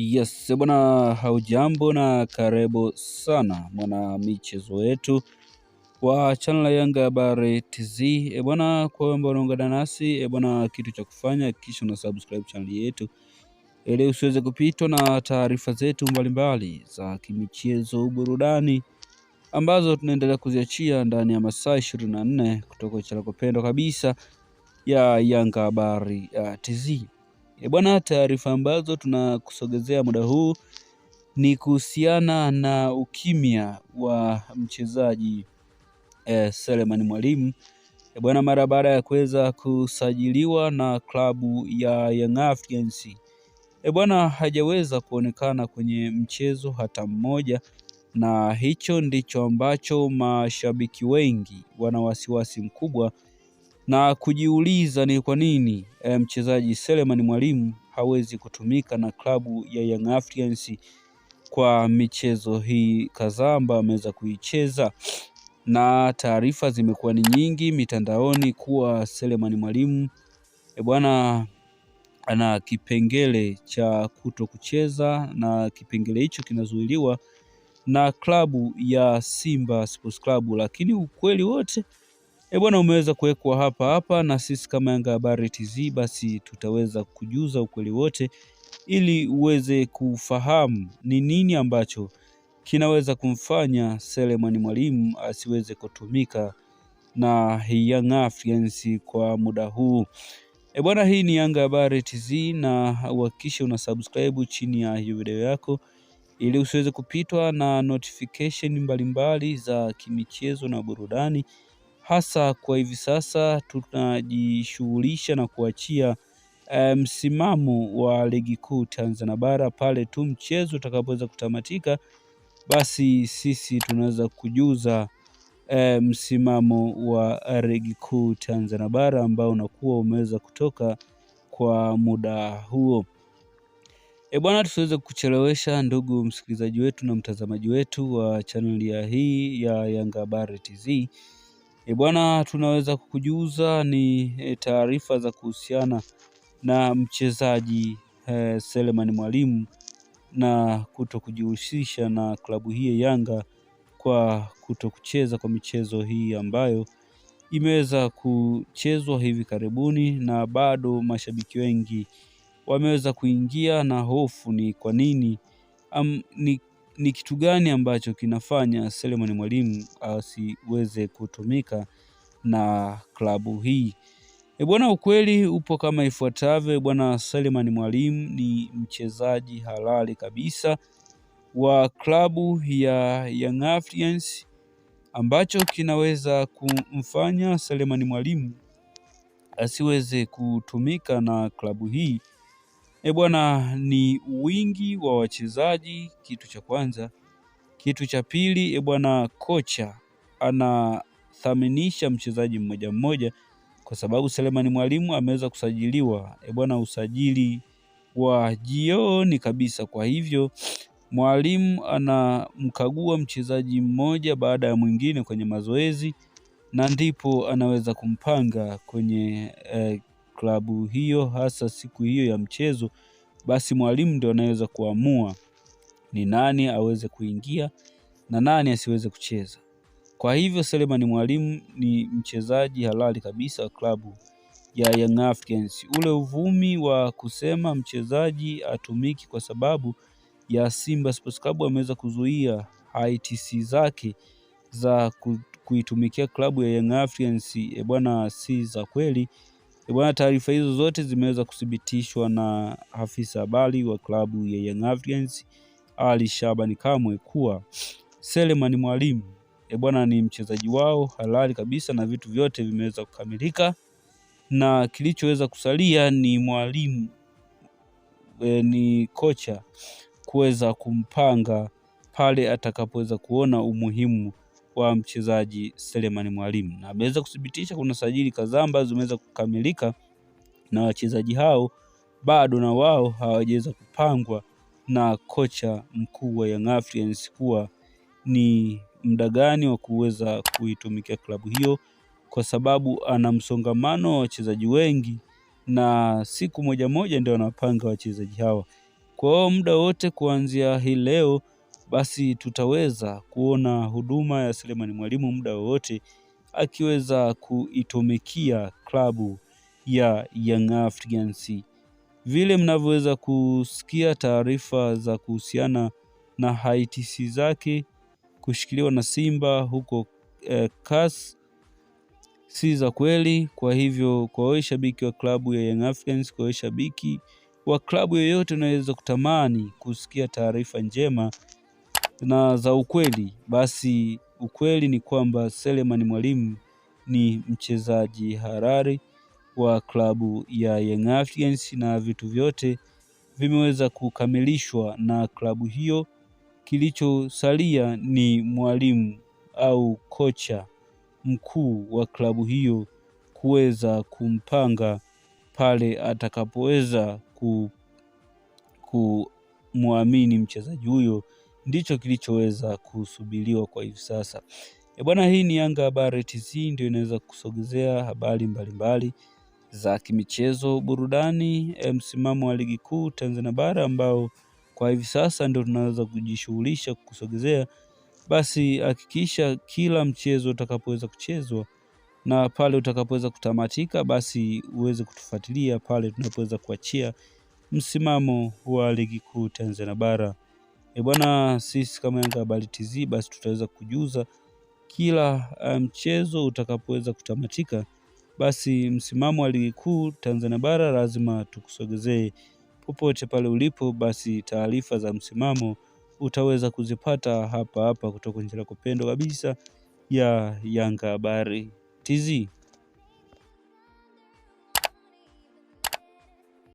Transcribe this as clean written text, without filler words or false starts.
Yes, bwana, haujambo na karibu sana mwana michezo wetu wa channel ya Yanga Habari TZ. Bwana, kwa ambao unaungana nasi bwana, kitu cha kufanya kisha una subscribe channel yetu ili usiweze kupitwa na taarifa zetu mbalimbali za kimichezo, burudani ambazo tunaendelea kuziachia ndani ya masaa 24 kutoka channel kupendwa kabisa ya Yanga Habari TZ. Bwana, taarifa ambazo tunakusogezea muda huu ni kuhusiana na ukimya wa mchezaji Selemani Mwalimu bwana, mara baada ya kuweza kusajiliwa na klabu ya Young Africans bwana, hajaweza kuonekana kwenye mchezo hata mmoja, na hicho ndicho ambacho mashabiki wengi wana wasiwasi mkubwa na kujiuliza ni kwa nini mchezaji Selemani Mwalimu hawezi kutumika na klabu ya Young Africans kwa michezo hii kadhaa ambayo ameweza kuicheza. Na taarifa zimekuwa ni nyingi mitandaoni kuwa Selemani Mwalimu bwana ana kipengele cha kuto kucheza, na kipengele hicho kinazuiliwa na klabu ya Simba Sports Club, lakini ukweli wote bwana umeweza kuwekwa hapa, na sisi kama Yanga Habari TZ basi tutaweza kujuza ukweli wote ili uweze kufahamu ni nini ambacho kinaweza kumfanya Selemani Mwalimu asiweze kutumika na Young Africans kwa muda huu. Bwana, hii ni Yanga Habari TZ, na uhakikishe una subscribe chini ya hii video yako ili usiweze kupitwa na notification mbalimbali za kimichezo na burudani. Hasa kwa hivi sasa tunajishughulisha na kuachia msimamo wa ligi kuu Tanzania bara. Pale tu mchezo utakapoweza kutamatika, basi sisi tunaweza kujuza msimamo wa ligi kuu Tanzania bara ambao unakuwa umeweza kutoka kwa muda huo. Bwana, tusiweze kuchelewesha ndugu msikilizaji wetu na mtazamaji wetu wa channel ya hii ya Yanga Habari TZ. Bwana, tunaweza kukujuza ni taarifa za kuhusiana na mchezaji Selemani Mwalimu na kuto kujihusisha na klabu hii Yanga kwa kuto kucheza kwa michezo hii ambayo imeweza kuchezwa hivi karibuni, na bado mashabiki wengi wameweza kuingia na hofu ni kwa nini ni kitu gani ambacho kinafanya Selemani Mwalimu asiweze kutumika na klabu hii. Bwana, ukweli upo kama ifuatavyo. Bwana, Selemani Mwalimu ni mchezaji halali kabisa wa klabu ya Young Africans. Ambacho kinaweza kumfanya Selemani Mwalimu asiweze kutumika na klabu hii bwana ni wingi wa wachezaji, kitu cha kwanza. Kitu cha pili bwana, kocha anathaminisha mchezaji mmoja mmoja, kwa sababu Selemani Mwalimu ameweza kusajiliwa bwana usajili wa jioni kabisa. Kwa hivyo Mwalimu anamkagua mchezaji mmoja baada ya mwingine kwenye mazoezi, na ndipo anaweza kumpanga kwenye klabu hiyo, hasa siku hiyo ya mchezo. Basi Mwalimu ndio anaweza kuamua ni nani aweze kuingia na nani asiweze kucheza. Kwa hivyo Selemani Mwalimu ni mchezaji halali kabisa wa klabu ya Young Africans. Ule uvumi wa kusema mchezaji atumiki kwa sababu ya Simba Sports Club ameweza kuzuia ITC zake za kuitumikia klabu ya Young Africans bwana, si za kweli bwana. Taarifa hizo zote zimeweza kuthibitishwa na afisa habari wa klabu ya Young Africans Ali Shabani Kamwe kuwa Selemani Mwalimu bwana ni mchezaji wao halali kabisa, na vitu vyote vimeweza kukamilika, na kilichoweza kusalia ni Mwalimu ni kocha kuweza kumpanga pale atakapoweza kuona umuhimu wa mchezaji Selemani Mwalimu. Na ameweza kuthibitisha kuna sajili kadhaa ambazo zimeweza kukamilika, na wachezaji hao bado na wao hawajaweza kupangwa na kocha mkuu wa Young Africans kuwa ni muda gani wa kuweza kuitumikia klabu hiyo, kwa sababu ana msongamano wa wachezaji wengi na siku moja moja ndio anapanga wachezaji hawa. Kwa hiyo muda wote kuanzia hii leo, basi tutaweza kuona huduma ya Selemani Mwalimu muda wowote akiweza kuitumikia klabu ya Young Africans. Vile mnavyoweza kusikia taarifa za kuhusiana na haitisi zake kushikiliwa na Simba huko CAS si za kweli. Kwa hivyo kwa wewe shabiki wa klabu ya Young Africans, kwa wewe shabiki wa klabu yoyote unaweza kutamani kusikia taarifa njema na za ukweli, basi ukweli ni kwamba Selemani Mwalimu ni mchezaji halali wa klabu ya Young Africans na vitu vyote vimeweza kukamilishwa na klabu hiyo. Kilichosalia ni mwalimu au kocha mkuu wa klabu hiyo kuweza kumpanga pale atakapoweza kumwamini mchezaji huyo. Ndicho kilichoweza kusubiriwa kwa hivi sasa. Bwana, hii ni Yanga Habari TZ, ndio inaweza kusogezea habari mbalimbali za kimichezo, burudani, msimamo wa ligi kuu Tanzania bara ambao kwa hivi sasa ndio tunaweza kujishughulisha kusogezea. Basi hakikisha kila mchezo utakapoweza kuchezwa na pale utakapoweza kutamatika, basi uweze kutufuatilia pale tunapoweza kuachia msimamo wa ligi kuu Tanzania bara. Bwana, sisi kama Yanga Habari TZ basi tutaweza kujuza kila mchezo utakapoweza kutamatika, basi msimamo wa ligi kuu Tanzania bara lazima tukusogezee popote pale ulipo. Basi taarifa za msimamo utaweza kuzipata hapa hapa kutoka njia yako pendwa kabisa ya Yanga Habari TZ.